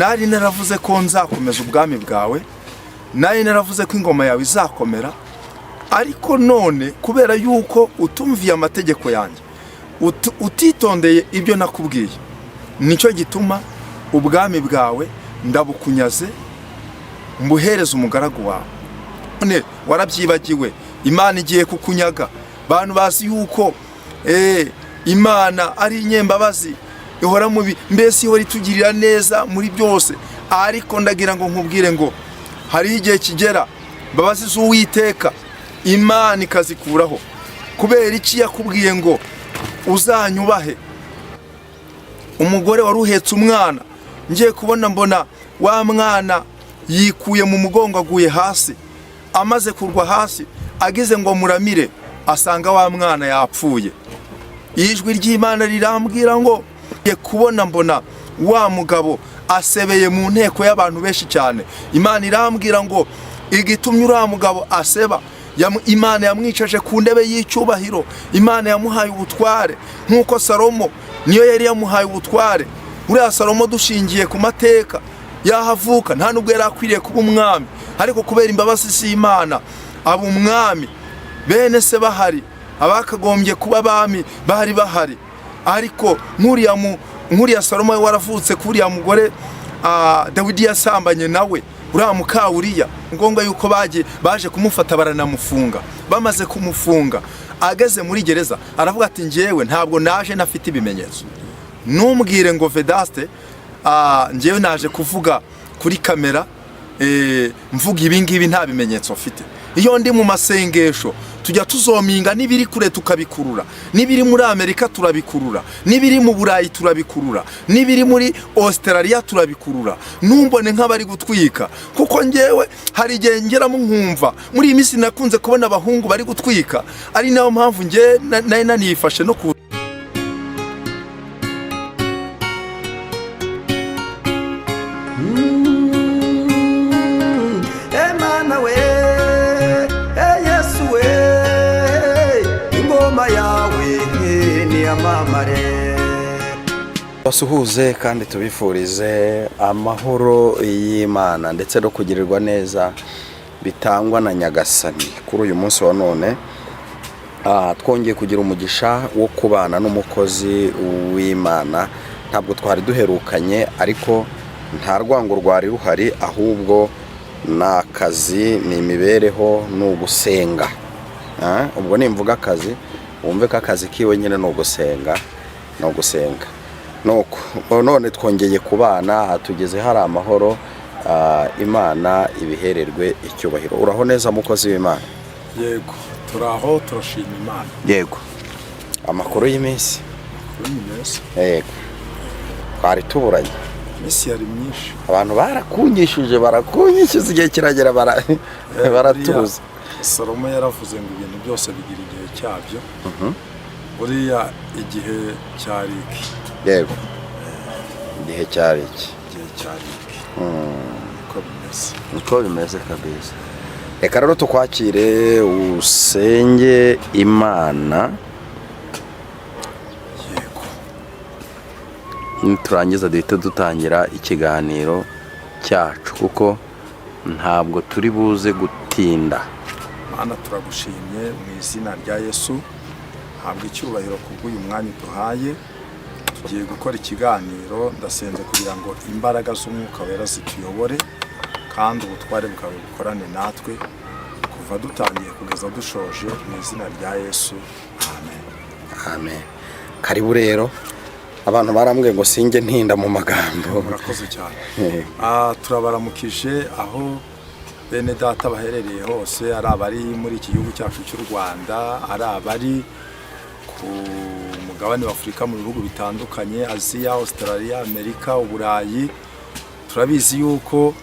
nari naravuze ko nzakomeza ubwami bwawe, nari naravuze ko ingoma yawe izakomera, ariko none kubera yuko utumviye amategeko yanjye, utitondeye ibyo nakubwiye, nicyo gituma ubwami bwawe ndabukunyaze mbuhereza umugaragu wawe. None warabyibagiwe, Imana igiye kukunyaga. Bantu bazi yuko Imana ari inyembabazi, ihora mubi, mbese ihora itugirira neza muri byose. Ariko ndagira ngo nkubwire ngo hari igihe kigera babazi z'Uwiteka Imana ikazikuraho. Kubera iki yakubwiye ngo uzanyubahe? Umugore wari uhetse umwana, ngiye kubona mbona wa mwana yikuye mu mugongo aguye hasi. Amaze kurwa hasi, agize ngo muramire, asanga wa mwana yapfuye. Ijwi ry'Imana rirambwira ngo ngiye kubona mbona wa mugabo asebeye mu nteko y'abantu benshi cyane. Imana irambwira ngo igitumye uriya mugabo aseba, Imana yamwicaje ku ndebe y'icyubahiro. Imana yamuhaye ubutware nk'uko Salomo niyo yari yamuhaye ubutware. Uriya Salomo dushingiye ku mateka yahavuka, nta nubwo yari akwiriye kuba umwami, ariko kubera imbabazi z'Imana aba umwami. Bene se bahari, abakagombye kuba abami bahari bahari. Ariko nk'uriya Salomo waravutse kuri uriya mugore Dawidi yasambanye nawe, uriya muka Uriya, ngombwa yuko baje kumufata baranamufunga. Bamaze kumufunga, ageze muri gereza aravuga ati njyewe ntabwo naje nafite ibimenyetso. Numbwire ngo Vedaste, njyewe naje kuvuga kuri kamera, mvuga ibingibi nta bimenyetso mfite. Iyo ndi mu masengesho tujya tuzominga n'ibiri kure tukabikurura, n'ibiri muri Amerika turabikurura, n'ibiri mu Burayi turabikurura, n'ibiri muri Australia turabikurura. Numbone nk'abari gutwika, kuko njyewe hari igihe ngeramo nkumva muri iyi minsi nakunze kubona abahungu bari gutwika. Ari nayo mpamvu njye nari nanifashe no ku basuhuze kandi tubifurize amahoro y'Imana ndetse no kugirirwa neza bitangwa na Nyagasani. Kuri uyu munsi wa none twongeye kugira umugisha wo kubana n'umukozi w'Imana. Ntabwo twari duherukanye, ariko nta rwango rwari ruhari, ahubwo n'akazi, ni imibereho, ni ugusenga. Ubwo nimvuga akazi wumve ko akazi kiwe nyine ni ugusenga, no gusenga. None twongeye kubana, tugeze hari amahoro. Imana ibihererwe icyubahiro. Uraho neza mukozi w'Imana? Yego, turaho, turashima Imana. Yego. Amakuru y'iminsi? Yego. Twari tuburanye. Iminsi yari myinshi. Abantu barakunyishije igihe kiragera baratuza. Salomo yaravuze ngo ibintu byose bigira igihe cyabyo. Buriya igihe cyari iki? Yego. Igihe cyari iki? Igihe cyari iki? Niko bimeze kabisa. Reka rero tukwakire usenge Imana. Yego. Turangiza duhita dutangira ikiganiro cyacu, kuko ntabwo turi buze gutinda. Mana turagushimye mu izina rya Yesu, habwa icyubahiro kubw'uyu mwanya duhaye. Tugiye gukora ikiganiro, ndasenze kugira ngo imbaraga z'Umwuka Wera zituyobore, kandi ubutware bwawe bukorane natwe kuva dutangiye kugeza dushoje, mu izina rya Yesu, amen. Amen. Karibu rero. Abantu barambwiye ngo singe ntinda mu magambo. Murakoze cyane. Turabaramukije aho bene data baherereye hose, ari abari muri iki gihugu cyacu cy'u Rwanda, ari abari ku mugabane wa Afurika mu bihugu bitandukanye, Aziya, Australia, Amerika, Uburayi. Turabizi yuko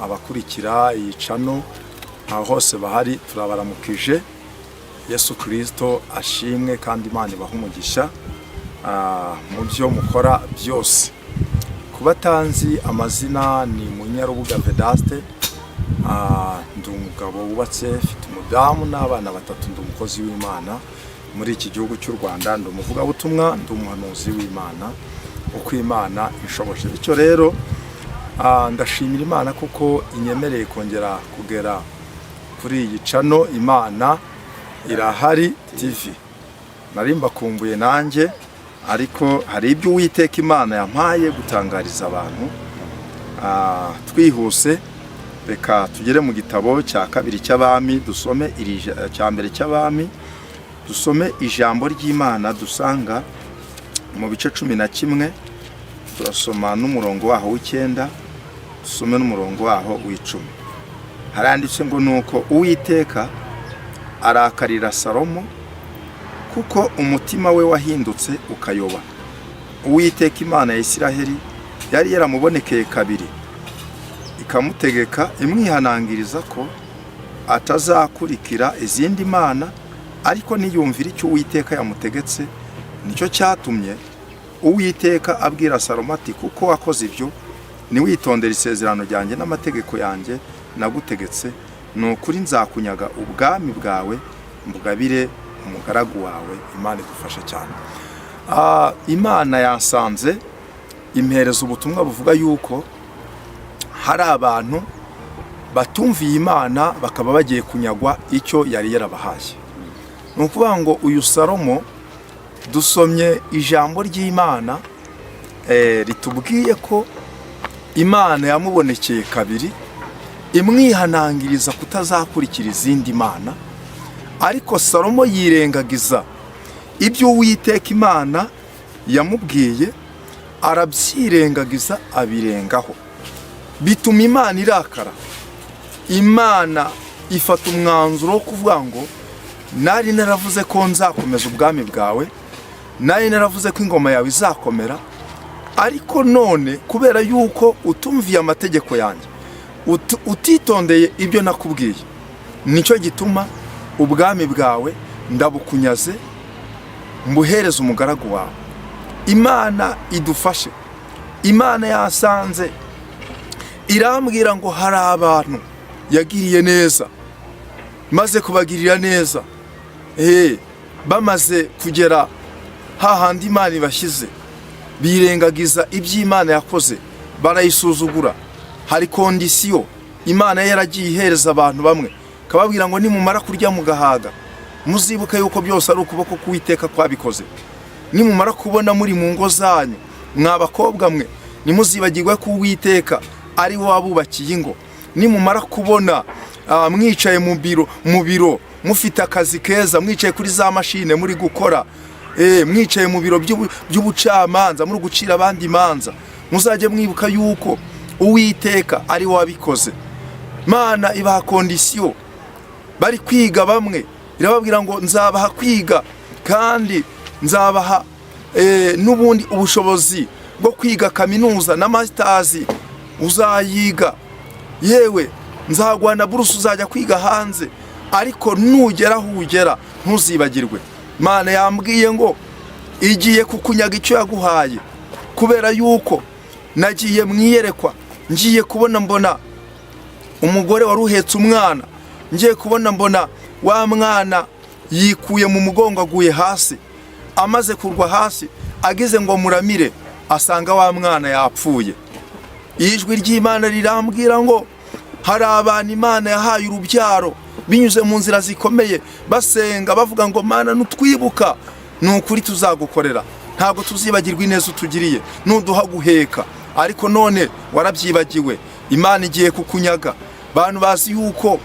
abakurikira iyi channel aho hose bahari, turabaramukije. Yesu Kristo ashimwe kandi Imana ibahe umugisha mu byo mukora byose. Kubatanzi amazina ni Munyarubuga Vedaste. Ndi umugabo wubatse, mfite umudamu n'abana batatu, ndi umukozi w'Imana muri iki gihugu cy'u Rwanda, ndi umuvugabutumwa, ndi umuhanuzi w'Imana. uko Imana inshoboje. Bityo rero ndashimira Imana kuko inyemereye kongera kugera kuri iyi cano Imana Irahari TV. Nari mbakumbuye nanjye, ariko hari ibyo Uwiteka Imana yampaye gutangariza abantu. Twihuse reka tugere mu gitabo cya kabiri cy'Abami, dusome cya mbere cy'Abami, dusome ijambo ry'Imana dusanga mu bice 11, turasoma n'umurongo waho w'9, dusome n'umurongo waho w'10. Haranditse ngo nuko Uwiteka arakarira Salomo kuko umutima we wahindutse ukayoba. Uwiteka Imana ya Isiraheli yari yaramubonekeye kabiri, ikamutegeka imwihanangiriza ko atazakurikira izindi mana, ariko niyumvira icyo Uwiteka yamutegetse. Nicyo cyatumye Uwiteka abwira Salomo ati, kuko wakoze ibyo, niwitondera isezerano ryanjye n'amategeko yanjye nagutegetse, nukuri nzakunyaga ubwami bwawe mbugabire umugaragu wawe. Imana idufashe cyane. Imana yasanze impereza ubutumwa buvuga yuko hari abantu batumviye Imana bakaba bagiye kunyagwa icyo yari yarabahaye. Ni ukuvuga ngo uyu Salomo, dusomye ijambo ry'Imana ritubwiye ko Imana yamubonekeye kabiri, imwihanangiriza kutazakurikira izindi mana, ariko Salomo yirengagiza ibyo Uwiteka Imana yamubwiye, arabyirengagiza abirengaho, bituma Imana irakara. Imana ifata umwanzuro wo kuvuga ngo, nari naravuze ko nzakomeza ubwami bwawe, nari naravuze ko ingoma yawe izakomera, ariko none kubera yuko utumviye amategeko yanjye, utitondeye ibyo nakubwiye, nicyo gituma ubwami bwawe ndabukunyaze mbuhereze umugaragu wawe. Imana idufashe. Imana yasanze irambwira ngo hari abantu yagiriye neza, maze kubagirira neza, bamaze kugera hahandi Imana ibashyize, birengagiza iby'Imana yakoze, barayisuzugura. Hari kondisiyo Imana yaragiye ihereza abantu bamwe, kababwira ngo nimumara kurya mugahaga, muzibuke yuko byose ari ukuboko k'Uwiteka kwabikoze. Nimumara kubona muri mu ngo zanyu, mwabakobwa mwe, nimuzibagirwe ko Uwiteka ari we wabubakiye ingo. Nimumara kubona mwicaye mu biro mufite akazi keza, mwicaye kuri za mashine muri gukora, mwicaye mu biro by'ubucamanza muri gucira abandi imanza, muzajye mwibuka yuko Uwiteka ari we wabikoze. Mana ibaha kondisiyo. Bari kwiga bamwe, irababwira ngo nzabaha kwiga, kandi nzabaha n'ubundi ubushobozi bwo kwiga kaminuza na masters uzayiga, yewe nzagwana buruse uzajya kwiga hanze, ariko nugera aho ugera ntuzibagirwe. Mana yambwiye ngo igiye kukunyaga icyo yaguhaye, kubera yuko nagiye mwiyerekwa, ngiye kubona mbona umugore wari uhetse umwana, ngiye kubona mbona wa mwana yikuye mu mugongo aguye hasi, amaze kurwa hasi agize ngo muramire asanga wa mwana yapfuye. Ijwi ry'Imana rirambwira ngo hari abantu Imana yahaye urubyaro binyuze mu nzira zikomeye, basenga bavuga ngo Mana nutwibuka, nukuri tuzagukorera, ntabwo tuzibagirwa ineza utugiriye, nuduha guheka, ariko none warabyibagiwe. Imana igiye kukunyaga. Bantu bazi yuko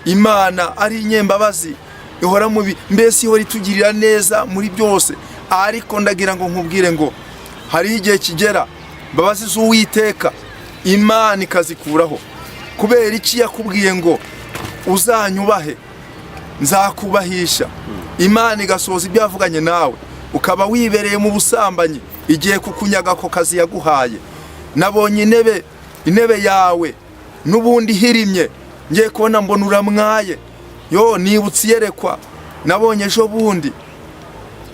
Imana ari inyembabazi, ihora mubi, mbese ihora itugirira neza muri byose, ariko ndagira ngo nkubwire ngo hari igihe kigera mbabazi z'Uwiteka Imana ikazikuraho. Kubera iki yakubwiye ngo uzanyubahe, nzakubahisha. Imana igasoza ibyo yavuganye nawe, ukaba wibereye mu busambanyi, igiye kukunyaga ko kazi yaguhaye. Nabonye intebe yawe n'ubundi hirimye, ngiye kubona mbona uramwaye. Nibutse iyerekwa nabonye ejo bundi,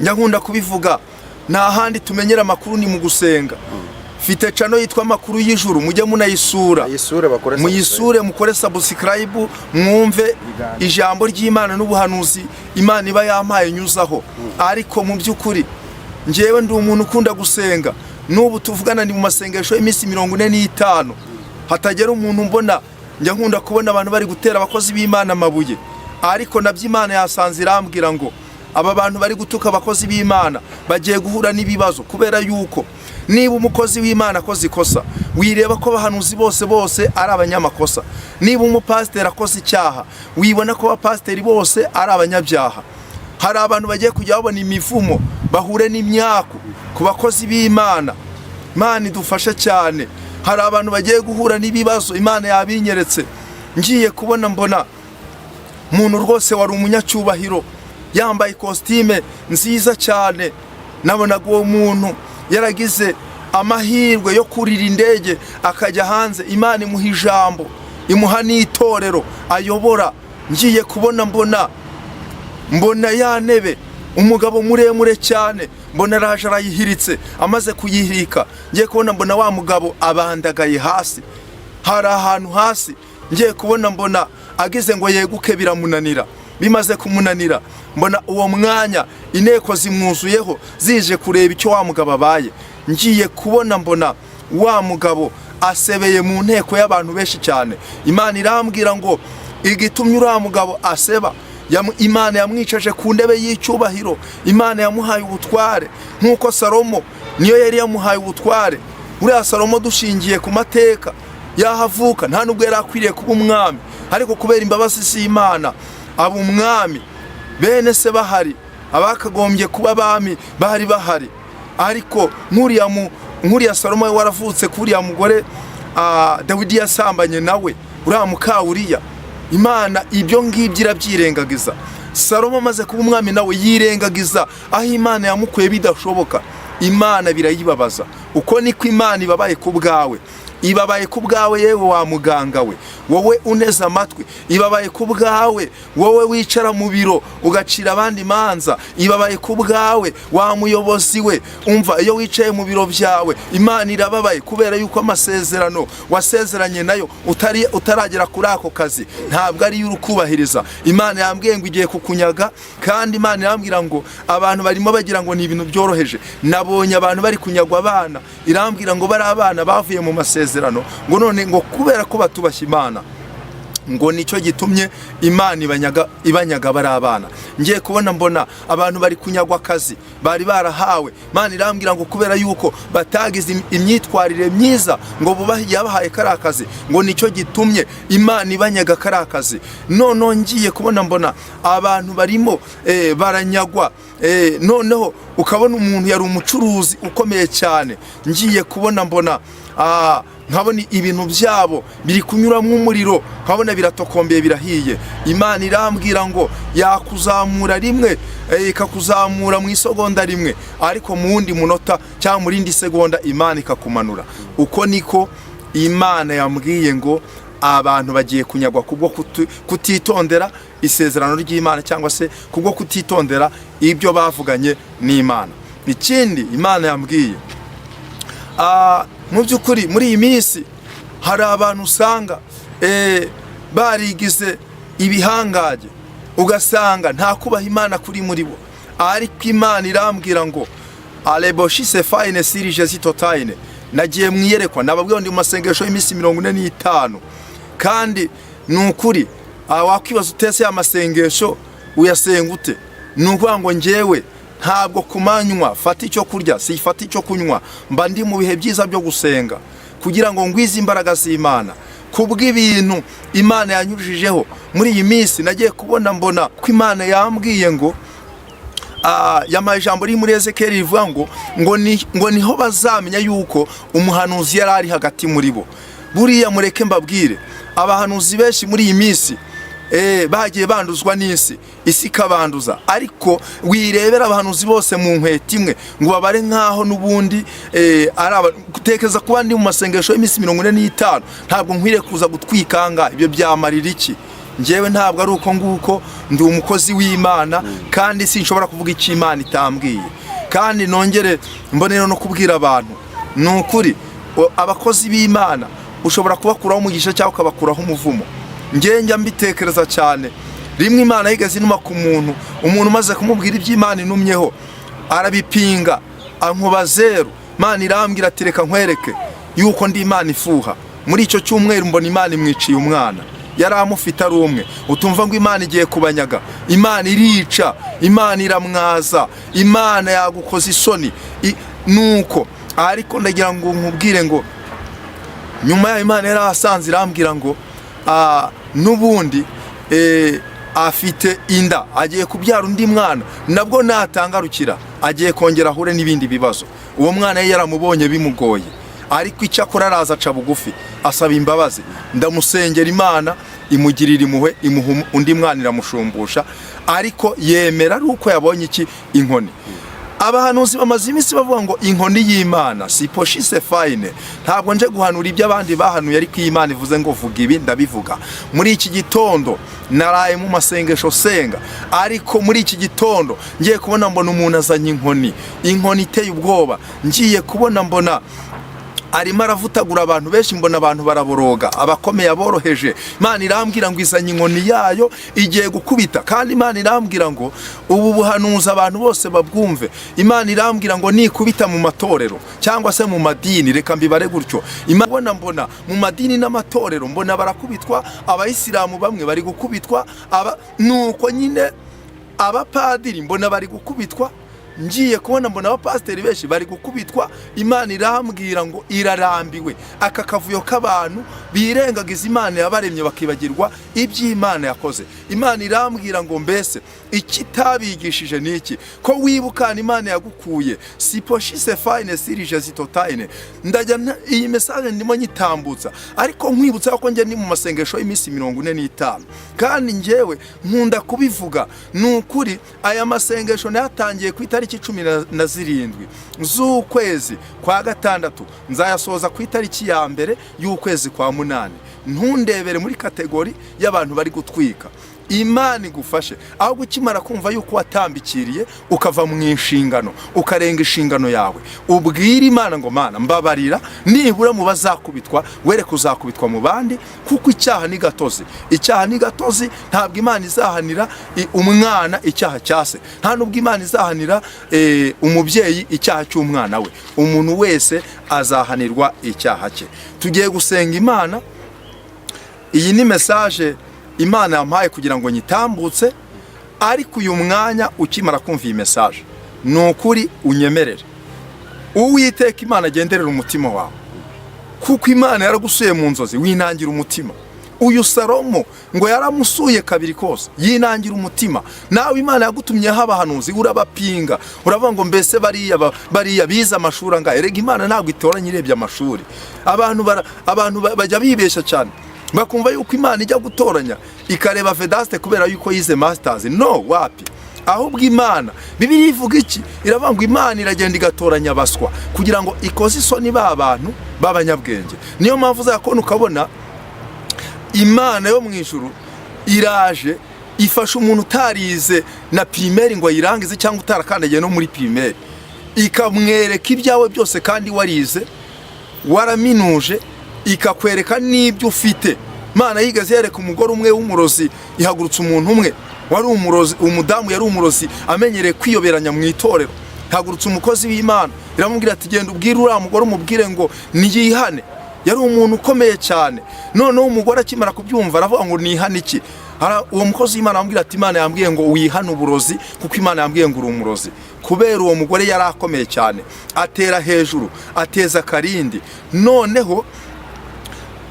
njya nkunda kubivuga, nta handi tumenyera amakuru ni mu gusenga. Fite channel yitwa Amakuru y'Ijuru, mujye munayisura, muyisure, mukore subscribe, mwumve ijambo ry'Imana n'ubuhanuzi Imana iba yampaye nyuzaho. Ariko mu by'ukuri njyewe ndi umuntu ukunda gusenga, n'ubu tuvugana ni mu masengesho y'iminsi 45, hatagera umuntu mbona, njya nkunda kubona abantu bari gutera abakozi b'Imana amabuye, ariko nabyo Imana yasanze irambwira ngo aba bantu bari gutuka abakozi b'Imana bagiye guhura n'ibibazo, kubera yuko niba umukozi w'Imana akoze ikosa, wireba ko abahanuzi bose ari abanyamakosa. Niba umupasiteri akoze icyaha, wibona ko abapasiteri bose ari abanyabyaha. Hari abantu bagiye kujya babona imivumo, bahure n'imyaku ku bakozi b'Imana. Imana idufashe cyane. Hari abantu bagiye guhura n'ibibazo, Imana yabinyeretse. Ngiye kubona mbona umuntu rwose wari umunyacyubahiro, yambaye ikositime nziza cyane. Nabonaga uwo muntu yaragize amahirwe yo kurira indege akajya hanze, Imana imuha ijambo, imuha n'itorero ayobora. Ngiye kubona mbona ya ntebe, umugabo muremure cyane, mbona araje arayihiritse, amaze kuyihirika ngiye kubona mbona wa mugabo abandagaye hasi, hari ahantu hasi. Ngiye kubona mbona agize ngo yeguke biramunanira, bimaze kumunanira mbona uwo mwanya inteko zimwuzuyeho zije kureba icyo wa mugabo abaye. Ngiye kubona mbona wa mugabo asebeye mu nteko y'abantu benshi cyane. Imana irambwira ngo igitumye uriya mugabo aseba, Imana yamwicaje ku ndebe y'icyubahiro, Imana yamuhaye ubutware nk'uko Salomo niyo yari yamuhaye ubutware. Uriya Salomo dushingiye ku mateka yahavuka, nta nubwo yari akwiriye kuba umwami, ariko kubera imbabazi z'Imana aba umwami. Bene se bahari, abakagombye kuba abami bari bahari, ariko nk'uriya Salomo waravutse kuriya mugore Dawidi yasambanye nawe, uriya muka Uriya. Imana ibyo ngibyo irabyirengagiza. Salomo amaze kuba umwami nawe yirengagiza aho Imana yamukuye bidashoboka. Imana birayibabaza. Uko niko Imana ibabaye ku bwawe. Ibabaye ku bwawe yewe wa muganga we, wowe uneze amatwi. Ibabaye ku bwawe wowe wicara mu biro ugacira abandi manza. Ibabaye ku bwawe wa muyobozi we, umva iyo wicaye mu biro byawe, Imana irababaye kubera yuko amasezerano wasezeranye nayo utaragera kuri ako kazi ntabwo ari y'urukubahiriza. Imana yambwiye ngo igiye kukunyaga, kandi Imana irambwira ngo abantu barimo bagira ngo ni ibintu byoroheje. Nabonye abantu bari kunyagwa abana, irambwira ngo bari abana bavuye mu masezerano, ngo none ngo kubera ko batubashye Imana, ngo nicyo gitumye Imana ibanyaga bari abana. Ngiye kubona mbona abantu bari kunyagwa akazi bari barahawe. Imana irambwira ngo kubera yuko batagize imyitwarire myiza ngo bubahe yabahaye kari akazi, ngo nicyo gitumye Imana ibanyaga kari akazi. None ngiye kubona mbona abantu barimo baranyagwa, noneho ukabona umuntu yari umucuruzi ukomeye cyane. Ngiye kubona mbona nkabona ibintu byabo biri kunyuramo umuriro, nkabona biratokombeye birahiye. Imana irambwira ngo yakuzamura rimwe, ikakuzamura mu isegonda rimwe, ariko mu wundi munota cyangwa mu rindi segonda Imana ikakumanura. Uko niko Imana yambwiye ngo abantu bagiye kunyagwa kubwo kutitondera isezerano ry'Imana, cyangwa se kubwo kutitondera ibyo bavuganye n'Imana. Ikindi Imana yambwiye, mu by'ukuri muri iyi minsi hari abantu usanga barigize ibihangaje, ugasanga nta kubaha Imana kuri muri bo. Ariko Imana irambwira ngo aleboshise fayine sirije zitotayine. Nagiye mwiyerekwa, nababwiye ndi mu masengesho y'iminsi 45, kandi ni ukuri wakwibaza utese ya masengesho uyasenga ute? Ni ukuvuga ngo njyewe ntabwo kumanywa fata icyo kurya, si fata icyo kunywa, mba ndi mu bihe byiza byo gusenga kugira ngo ngwize imbaraga z'Imana kubw'ibintu Imana yanyujijeho muri iyi minsi. Nagiye kubona mbona ko Imana yambwiye ngo yamaye ijambo riri muri Ezekiyeli rivuga ngo niho bazamenya yuko umuhanuzi yari ari hagati muri bo. Buriya mureke mbabwire, abahanuzi benshi muri iyi minsi bagiye banduzwa n'isi, isi ikabanduza, ariko wirebera abahanuzi bose mu nkweto imwe ngo babare nkaho n'ubundi gutekereza kuba ndi mu masengesho y'iminsi 45 ntabwo nkwiriye kuza gutwikanga. Ibyo byamarira iki? Njyewe ntabwo ari uko nguko, ndi umukozi w'Imana, kandi sinshobora kuvuga icyo Imana itambwiye. Kandi nongere mbonera no kubwira abantu, ni ukuri abakozi b'Imana ushobora kubakuraho umugisha cyangwa ukabakuraho umuvumo. Njya mbitekereza cyane. Rimwe Imana yigeze inuma ku muntu umaze kumubwira iby'Imana inumyeho arabipinga, ankuba 0. Imana irambwira ati reka nkwereke yuko ndi Imana ifuha. Muri icyo cyumweru mbona Imana imwiciye umwana yari amufite ari umwe. Utumva ngo Imana igiye kubanyaga, Imana irica, Imana iramwaza, Imana yagukoza isoni. Nuko ariko ndagira ngo nkubwire ngo nyuma ya Imana yari asanze irambwira ngo n'ubundi afite inda, agiye kubyara undi mwana, nabwo natangarukira agiye kongera ahure n'ibindi bibazo. Uwo mwana yaramubonye bimugoye, ariko icyo akora araza aca bugufi asaba imbabazi. Ndamusengera Imana imugirira impuhwe, imuha undi mwana iramushumbusha, ariko yemera ari uko yabonye iki inkoni. Abahanuzi bamaze iminsi bavuga ngo inkoni y'Imana si poshise fine. Ntabwo nje guhanura ibyo abandi bahanuye, ariko Imana ivuze ngo vuga ibi ndabivuga. Muri iki gitondo naraye mu masengesho senga, ariko muri iki gitondo ngiye kubona mbona umuntu azanye inkoni iteye ubwoba. Ngiye kubona mbona arimo aravutagura abantu benshi, mbona abantu baraboroga, abakomeye aboroheje. Imana irambwira ngo izanye inkoni yayo igiye gukubita, kandi Imana irambwira ngo ubu buhanuza abantu bose babwumve. Imana irambwira ngo nikubita mu matorero cyangwa se mu madini, reka mbibare gutyo. Imana mbona mu madini n'amatorero mbona barakubitwa, abayisilamu bamwe bari gukubitwa, nuko nyine abapadiri mbona bari gukubitwa. Ngiye kubona mbona abapasiteri benshi bari gukubitwa. Imana irambwira ngo irarambiwe aka kavuyo k'abantu birengagiza Imana yabaremye bakibagirwa iby'Imana yakoze. Imana irambwira ngo mbese ikitabigishije niki ko wibukana Imana yagukuye si poshise fine sirije zitotine. Ndajya iyi message ndimo nyitambutsa, ariko nkwibutsa ko nge ni mu masengesho y'iminsi 45, kandi ngewe nkunda kubivuga. Nukuri aya masengesho nayatangiye ku itariki 17 z'ukwezi kwa gatandatu, nzayasoza ku itariki ya mbere y'ukwezi kwa 8. Ntundebere muri kategori y'abantu bari gutwika. Imana igufashe aho gukimara kumva yuko watambikiriye ukava mu inshingano, ukarenga inshingano yawe, ubwira Imana ngo Mana mbabarira, nibura mu bazakubitwa were kuzakubitwa mu bandi, kuko icyaha ni gatozi. Icyaha ni gatozi. Ntabwo Imana izahanira umwana icyaha cyase, nta nubwo Imana izahanira umubyeyi icyaha cy'umwana we. Umuntu wese azahanirwa icyaha cye. Tugiye gusenga Imana. Iyi ni message Imana yampaye kugira ngo nyitambutse, ariko uyu mwanya ukimara kumva iyi message nukuri unyemerere Uwiteka Imana agenderera umutima wawe, kuko Imana yaragusuye mu nzozi winangira umutima. Uyu Salomo ngo yaramusuye kabiri kose yinangira umutima. Nawe Imana yagutumye abahanuzi urabapinga, uravuga ngo mbese bariya biza amashuri angahe. Erega Imana ntabwo itoranya irebye amashuri. Abantu bajya bibesha cyane, bakumva yuko Imana ijya gutoranya ikareba Vedaste kubera yuko yize masters. No, wapi. Ahubwo Imana Bibiliya ivuga iki? Iravuga ngo Imana iragenda igatoranya baswa kugira ngo ikoze isoni b'abantu b'abanyabwenge. Niyo mpamvu uzakona ukabona Imana yo mu ijuru iraje ifasha umuntu utarize na primaire ngo ayirangize, cyangwa utarakandagiye no muri primaire, ikamwereka ibyawe byose kandi warize waraminuje, ikakwereka n'ibyo ufite. Imana yigeze yereka umugore umwe w'umurozi, ihagurutsa umuntu umwe wari umurozi, umudamu yari umurozi amenyereye kwiyoberanya mu itorero. Ihagurutsa umukozi w'Imana iramubwira ati genda ubwire uriya mugore umubwire ngo niyihane. Yari umuntu ukomeye cyane. Noneho umugore akimara kubyumva aravuga ngo nihane iki? Uwo mukozi w'Imana amubwira ati Imana yambwiye ngo wihane uburozi, kuko Imana yambwiye ngo uri umurozi. Kubera uwo mugore yari akomeye cyane, atera hejuru, ateza karindi. Noneho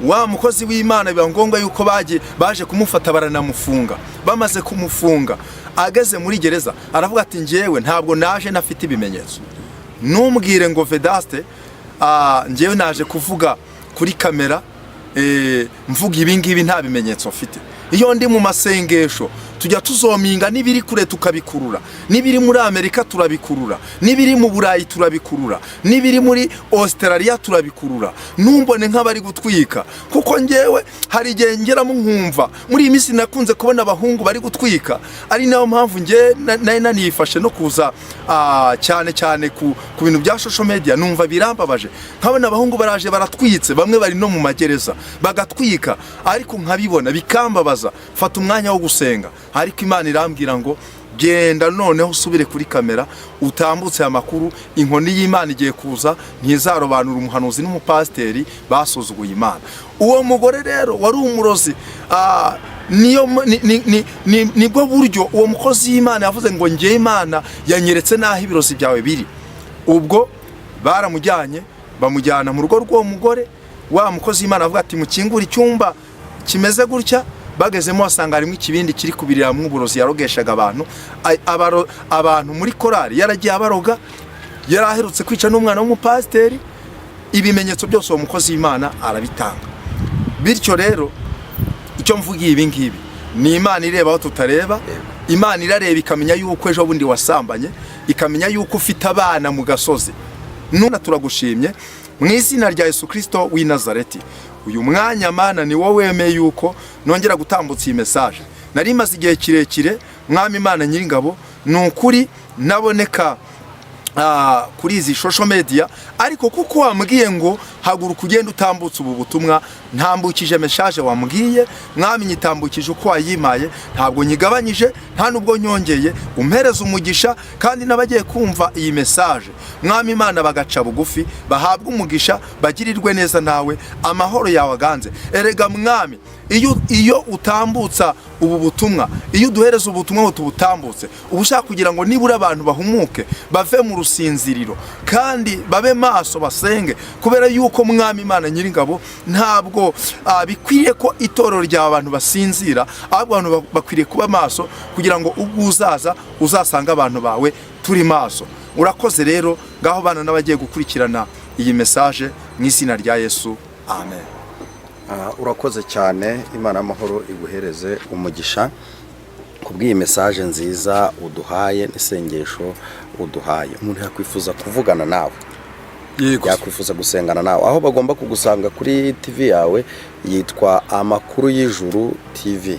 wa mukozi w'Imana biba ngombwa yuko baje kumufata baranamufunga. Bamaze kumufunga ageze muri gereza aravuga ati ngewe ntabwo naje nafite ibimenyetso. Numbwire ngo Vedaste ngewe naje kuvuga kuri kamera mvuga ibingibi nta bimenyetso mfite. Iyo ndi mu masengesho tujya tuzominga nibiri kure tukabikurura, nibiri muri Amerika turabikurura, nibiri mu Burayi turabikurura, nibiri muri Australia turabikurura. Numbone nk'abari gutwika, kuko ngewe hari igihe ngeramo nkumva muri iyi minsi nakunze kubona abahungu bari gutwika. Ari nayo mpamvu nge nanifashe no kuza cyane ku bintu bya social media. Numva birambabaje nkabona abahungu baraje baratwitse, bamwe bari no mu magereza bagatwika, ariko nkabibona bikambabaza. Fata umwanya wo gusenga, ariko Imana irambwira ngo genda noneho usubire kuri kamera utambutse aya makuru, inkoni y'Imana igiye kuza, ntizarobanura umuhanuzi n'umupasiteri basuzuguye Imana. Uwo mugore rero wari umurozi, nibwo buryo uwo mukozi w'Imana yavuze ngo ngiye Imana yanyeretse naho ibirozi byawe biri. Ubwo baramujyanye bamujyana mu rugo rw'uwo mugore, wa mukozi w'Imana avuga ati mukingure icyumba kimeze gutya. Bagezemo asanga harimo ikibindi kiri kubiriramwo uburozi yarogeshaga abantu muri korari, yaragiye abaroga, yaraherutse kwica n'umwana w'umupasiteri. Ibimenyetso byose uwo mukozi w'Imana arabitanga. Bityo rero icyo mvugiye ibi ngibi ni Imana ireba aho tutareba. Imana irareba ikamenya yuko ejo bundi wasambanye, ikamenya yuko ufite abana mu gasozi. None turagushimye mu izina rya Yesu Kristo w'i Nazareti. Uyu mwanya Mana ni wowe wemeye yuko nongera gutambutsa iyi message. Nari maze igihe kirekire, Mwami Imana Nyiringabo, nukuri naboneka kuri izi social media, ariko kuko wambwiye ngo haguruka ugenda utambutsa ubu butumwa, ntambukije message wambwiye, Mwami nyitambukije uko wayimaye, ntabwo nyigabanyije nta nubwo nyongeye. Umpereza umugisha kandi nabagiye kumva iyi message, Mwami Imana bagaca bugufi, bahabwa umugisha, bagirirwe neza nawe, amahoro yawe aganze. Erega Mwami, iyo utambutsa ubu butumwa, iyo uduhereza ubutumwa ngo tubutambutse, ubushaka kugira ngo nibura abantu bahumuke, bave mu rusinziriro kandi babe maso basenge, kubera yuko Mwami Imana Nyiringabo ntabwo bikwiriye ko itorero rya abantu basinzira, ahubwo abantu bakwiriye kuba maso kugira ngo ubwo uzaza uzasanga abantu bawe turi maso. Urakoze rero, ngaho bana n'abagiye gukurikirana iyi message mu izina rya Yesu, amen. Urakoze cyane, Imana y'amahoro iguhereze umugisha kubw'iyi message nziza uduhaye n'isengesho uduhaye. Umuntu yakwifuza kuvugana nawe, yakwifuza gusengana nawe, aho bagomba kugusanga kuri TV yawe yitwa Amakuru y'Ijuru TV.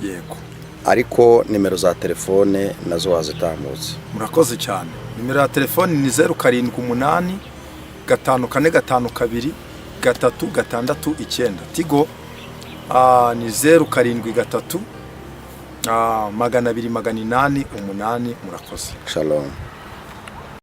Yego. Ariko nimero za telefone nazo wazitambutse. Murakoze cyane. Nimero ya telefone ni 078 5452 369. Tigo ni 073 288. Murakoze. Shalom.